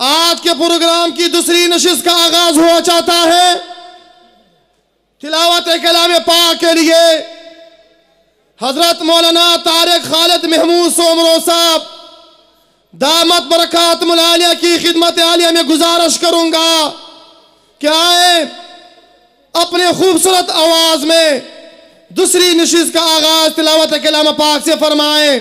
आज के प्रोग्राम की दूसरी नशिस्त का आगाज हुआ चाहता है। तिलावत कलाम पाक के लिए हजरत मौलाना तारिक खालिद महमूद सोमरो साहब दामत बरकातुल आलिया की खिदमत आलिया में गुजारिश करूंगा कि आए अपने खूबसूरत आवाज में दूसरी नशिस्त का आगाज तिलावत कलाम पाक से फरमाएं।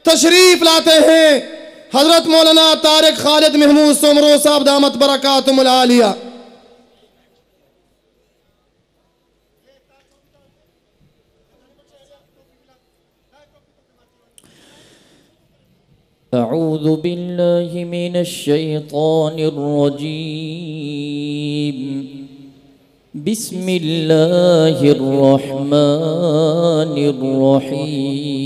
तशरीफ लाते हैं हजरत मौलाना तारिक खालिद महमूद सोमरो साहब दामत बरकातुल आलिया। أعوذ بالله من الشيطان الرجيم بسم الله الرحمن الرحيم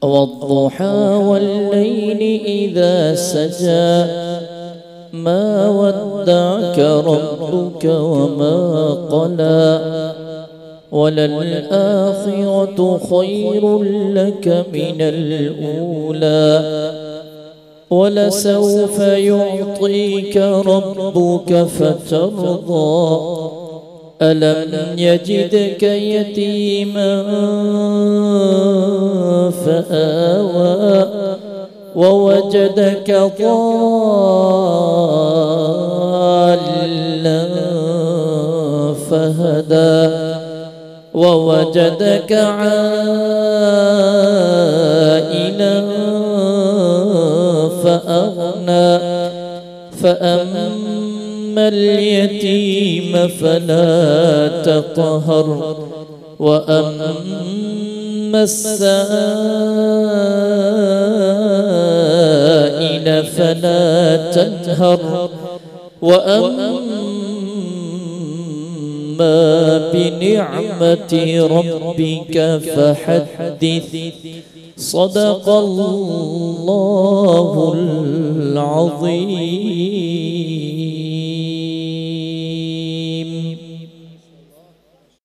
والضحى والليل إذا سجى ما ودعك ربك وما قلى وللآخرة خير لك من الأولى ولسوف يعطيك ربك فترضى ألم يجدك يتيما فآوى ووجدك ضالا فهدى ووجدك عائلا فأغنى فأما اليتيم فلا تقهر وأما السائل فلا تنهر وأما بنعمة ربك فحدث صدق الله العظيم.